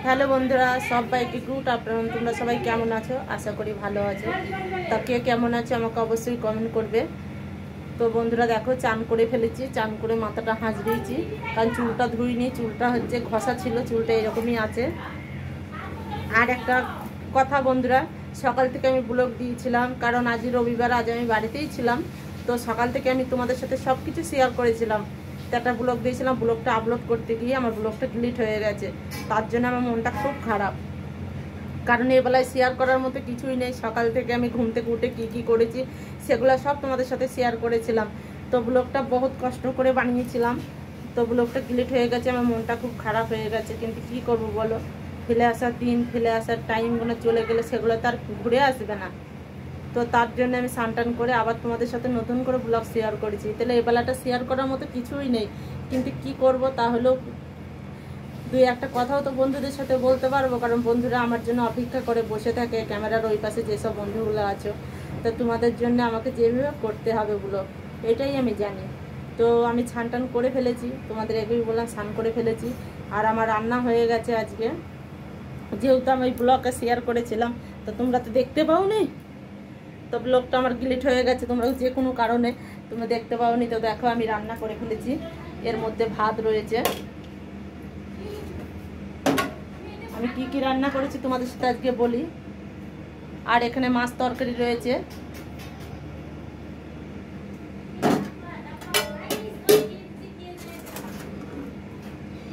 Hello বন্ধুরা, সবাইকে good afternoon. তোমরা সবাই কেমন আছো? আশা করি ভালো আছো। তা কে কেমন আছো আমাকে অবশ্যই কমেন্ট করবে। তো বন্ধুরা দেখো, চান করে ফেলেছি, চান করে মাথাটা হাঁচড়িয়েছি, কারণ চুলটা ধুইনি, চুলটা হচ্ছে ঘষা ছিল, চুলটা এরকমই আছে। আর একটা কথা বন্ধুরা, সকাল থেকে আমি ব্লগ দিয়েছিলাম, কারণ আজ রবিবার, আজ আমি বাড়িতেই ছিলাম। তো সকাল থেকে আমি তোমাদের সাথে সব কিছু শেয়ার করেছিলাম। তো একটা ব্লগ দিয়েছিলাম, ব্লগটা আপলোড করতে গিয়ে আমার ব্লগটা ডিলিট হয়ে গেছে। তার জন্য আমার মনটা খুব খারাপ, কারণ এবেলায় শেয়ার করার মতো কিছুই নেই। সকাল থেকে আমি ঘুম থেকে উঠে কী কী করেছি সেগুলো সব তোমাদের সাথে শেয়ার করেছিলাম। তো ব্লগটা বহুত কষ্ট করে বানিয়েছিলাম, তো ব্লগটা ডিলিট হয়ে গেছে। আমার মনটা খুব খারাপ হয়ে গেছে, কিন্তু কি করব বলো, ফেলে আসার দিন, ফেলে আসার টাইমগুলো চলে গেলে সেগুলো তার ঘুরে আসবে না। তো তার জন্য আমি স্নান করে আবার তোমাদের সাথে নতুন করে ব্লগ শেয়ার করেছি। তাহলে এই বেলাটা শেয়ার করার মতো কিছুই নেই, কিন্তু কি করব, তাহলেও দুই একটা কথাও তো বন্ধুদের সাথে বলতে পারবো, কারণ বন্ধুরা আমার জন্য অপেক্ষা করে বসে থাকে, ক্যামেরার ওই পাশে যেসব বন্ধুগুলো আছো। তো তোমাদের জন্য আমাকে যেভাবে করতে হবে ব্লগ, এটাই আমি জানি। তো আমি স্নান করে ফেলেছি, তোমাদের এগেই বললাম স্নান করে ফেলেছি। আর আমার রান্না হয়ে গেছে আজকে, যেহেতু আমি ব্লগে শেয়ার করেছিলাম, তো তোমরা তো দেখতে পাওনি। তো ব্লগটা আমার ডিলিট হয়ে গেছে, তোমরা যে কোনো কারণে তোমরা দেখতে পাওনি। তো দেখো আমি রান্না করে ফেলেছি, এর মধ্যে ভাত রয়েছে। আমি কি কি রান্না করেছি তোমাদের সাথে আজকে বলি। আর এখানে মাছ তরকারি রয়েছে,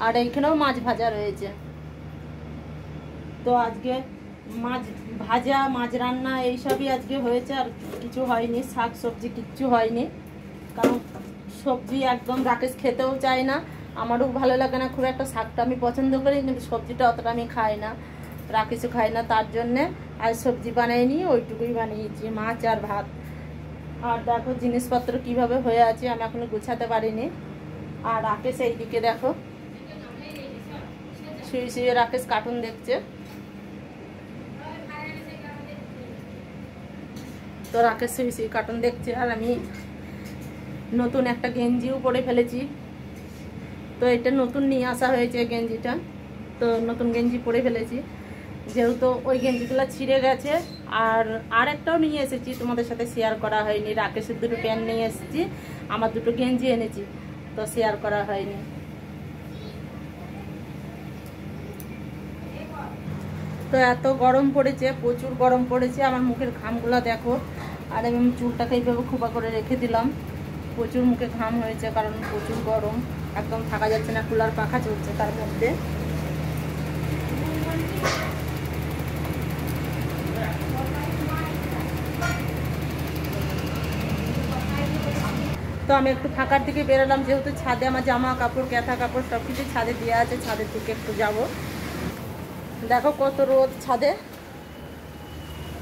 আর এইখানেও মাছ ভাজা রয়েছে। তো আজকে মাছ ভাজা, মাছ রান্না এইসবই আজকে হয়েছে, আর কিছু হয়নি। শাক সবজি কিচ্ছু হয়নি, কারণ সবজি একদম রাকেশ খেতেও চায় না, আমারও ভালো লাগে না খুব একটা। শাকটা আমি পছন্দ করি, কিন্তু সবজিটা অতটা আমি খাই না, রাকেশও খাই না। তার জন্যে আজ সবজি বানাইনি, ওইটুকুই বানিয়েছি, মাছ আর ভাত। আর দেখো জিনিসপত্র কিভাবে হয়ে আছে, আমি এখনো গুছাতে পারিনি। আর রাকেশ এইদিকে দেখো শুয়ে শুয়ে রাকেশ কার্টুন দেখছে। তো রাকেশ শুয়ে শুয়ে কার্টুন দেখছে, আর আমি নতুন একটা গেঞ্জিও পরে ফেলেছি। তো এটা নতুন নিয়ে আসা হয়েছে গেঞ্জিটা, তো নতুন গেঞ্জি পরে ফেলেছি, যেহেতু ওই গেঞ্জিগুলো ছিঁড়ে গেছে। আর একটাও নিয়ে এসেছি, তোমাদের সাথে শেয়ার করা হয়নি। রাকেশের দুটো প্যান্ট নিয়ে এসেছি, আমার দুটো গেঞ্জি এনেছি, তো শেয়ার করা হয়নি। তো এত গরম পড়েছে, প্রচুর গরম পড়েছে। আমার মুখের ঘামগুলো দেখো, আর আমি চুলটাকে এইভাবে খোপা করে রেখে দিলাম। প্রচুর মুখে ঘাম হয়েছে, কারণ প্রচুর গরম, একদম থাকা যাচ্ছে না, কুলার পাখা চলছে তার মধ্যে। তো আমি একটু ফাঁকার দিকে বেরোলাম, যেহেতু ছাদে আমার জামা কাপড়, ক্যাথা কাপড় সব কিছু ছাদে দেওয়া আছে, ছাদের দিকে একটু যাব। দেখো কত রোদ ছাদে,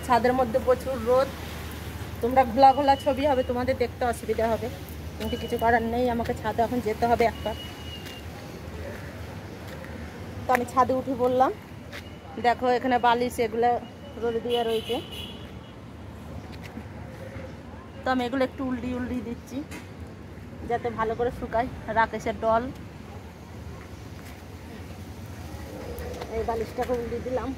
ছাদের মধ্যে প্রচুর রোদ। তোমরা ঘোলা ঘোলা ছবি হবে, তোমাদের দেখতে অসুবিধা হবে, কিন্তু কিছু করার নেই, আমাকে ছাদে এখন যেতে হবে একটা। তো আমি ছাদে উঠে বললাম, দেখো এখানে বালিশ এগুলো রোদে দিয়ে রয়েছে। তো আমি এগুলো একটু উল্টি দিচ্ছি, যাতে ভালো করে শুকায়। রাকেশের ডল, এই বালিশটাকে উল্টে দিলাম।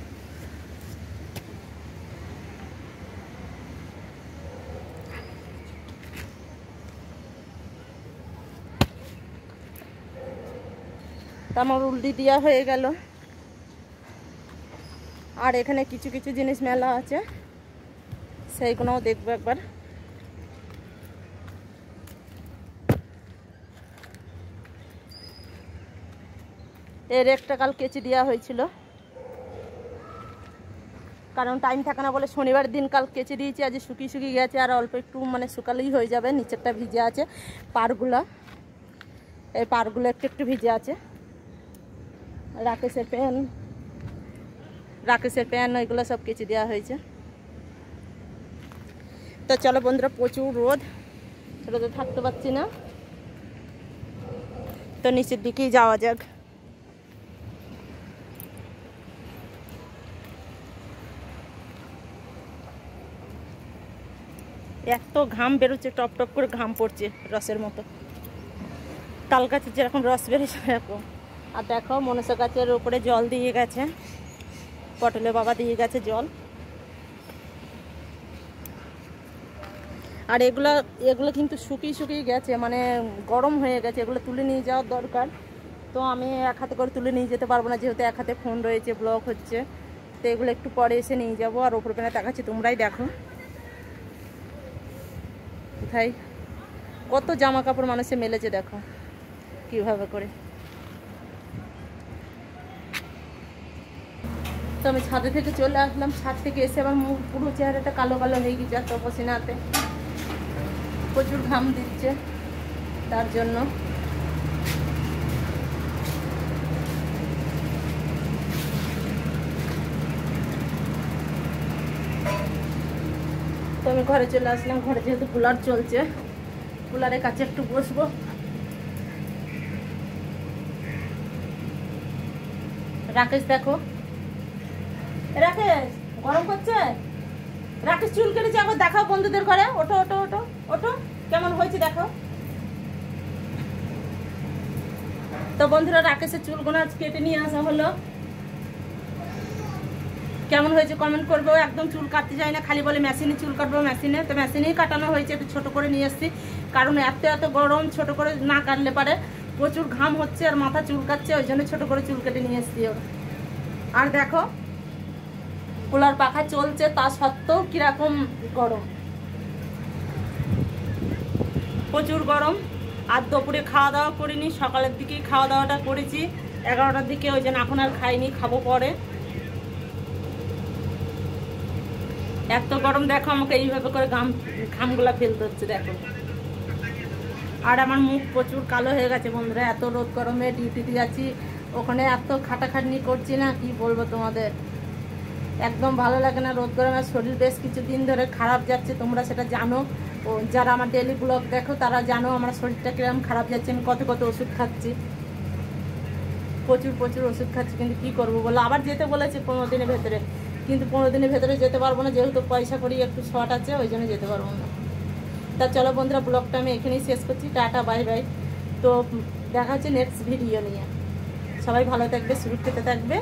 তো আমার উল্টি দেওয়া হয়ে গেল। আর এখানে কিছু কিছু জিনিস মেলা আছে, সেইগুলোও দেখবো একবার। এর একটা কাল কেচি দেওয়া হয়েছিল, কারণ টাইম থাকে না বলে শনিবার দিন কাল কেচে দিয়েছি। আজ শুকিয়ে গেছে, আর অল্প একটু মানে শুকালেই হয়ে যাবে। নিচেরটা ভিজে আছে, পাড়গুলো, এই পাড়গুলো একটু একটু ভিজে আছে। রাকেশের প্যান ওইগুলো সব কেচে দেওয়া হয়েছে। তো চলো বন্ধুরা, প্রচুর রোদ, রোদে থাকতে পারছি না, তো নিচের দিকেই যাওয়া যাক। এত ঘাম বেরোচ্ছে, টপ টপ করে ঘাম পড়ছে রসের মতো, তাল গাছের যেরকম রস বেরোচ্ছে এরকম। আর দেখো মনসা গাছের উপরে জল দিয়ে গেছে, পটলের বাবা দিয়ে গেছে জল। আর এগুলো কিন্তু শুকিয়ে গেছে, মানে গরম হয়ে গেছে, এগুলো তুলে নিয়ে যাওয়ার দরকার। তো আমি এক হাতে করে তুলে নিয়ে যেতে পারবো না, যেহেতু এক হাতে ফোন রয়েছে, ব্লক হচ্ছে। তো এগুলো একটু পরে এসে নিয়ে যাবো। আর ওপর পেনে তাকাচ্ছি, তোমরাই দেখো কোথায় কত জামা কাপড় মানুষে মেলেছে, দেখো কিভাবে করে। তো আমি ছাদে থেকে চলে আসলাম, ছাদ থেকে এসে আমার মুখ পুরো চেহারাটা কালো কালো হয়ে গেছে, এত পসিনাতে প্রচুর ঘাম দিচ্ছে তার জন্য। তো আমি ঘরে চলে আসলাম, ঘরে যেহেতু কুলার চলছে, কুলারের কাছে একটু বসবো। রাকেশ দেখো, রাকেশ গরম করছে, রাকেশ চুল কেটেছে, একবার দেখাও বন্ধুদের ঘরে। ওঠো ওঠো ওঠো ওঠো, কেমন হয়েছে দেখো। তো বন্ধুরা রাকেশের চুলগুলো আজ কেটে নিয়ে আসা হলো, কেমন হয়েছে কমেন্ট করবো। একদম চুল কাটতে যায় না, খালি বলে মেশিনে চুল কাটবো মেশিনে, তো মেশিনেই কাটানো হয়েছে। একটু ছোটো করে নিয়ে এসছি, কারণ এত গরম, ছোট করে না কাটলে পারে প্রচুর ঘাম হচ্ছে আর মাথা চুল কাটছে, ওই জন্য ছোটো করে চুল কেটে নিয়ে এসছি। আর দেখো কুলার পাখা চলছে, তা সত্ত্বেও কিরকম গরম, প্রচুর গরম। আর দুপুরে খাওয়া দাওয়া করিনি, সকালের দিকেই খাওয়া দাওয়াটা করেছি 11টার দিকে, ওই জন্য এখন আর খাইনি, খাবো পরে। এত গরম দেখো, আমাকে এইভাবে করে ঘামগুলা ফেলতে হচ্ছে দেখো। আর আমার মুখ প্রচুর কালো হয়ে গেছে বন্ধুরা, এত রোদ গরমে ডিউটিতে যাচ্ছি, ওখানে এত খাটাখাটনি করছি না, কি বলবো তোমাদের। একদম ভালো লাগে না রোদ গরমে, শরীর বেশ কিছুদিন ধরে খারাপ যাচ্ছে, তোমরা সেটা জানো। ও যারা আমার ডেলি ব্লগ দেখো তারা জানো আমার শরীরটা কিরকম খারাপ যাচ্ছে, আমি কত ওষুধ খাচ্ছি, প্রচুর ওষুধ খাচ্ছি। কিন্তু কি করবো বলো, আবার যেতে বলেছে 15 দিনের ভেতরে, কিন্তু 15 দিনের ভেতরে যেতে পারবো না, যেহেতু পয়সা করি একটু শর্ট আছে, ওই জন্য যেতে পারবো না। তা চলো বন্ধুরা, ব্লগটা আমি এখানেই শেষ করছি, টাটা বাই বাই। তো দেখা হচ্ছে নেক্সট ভিডিও নিয়ে। সবাই ভালো থাকবে, সুরক্ষিত থাকবে।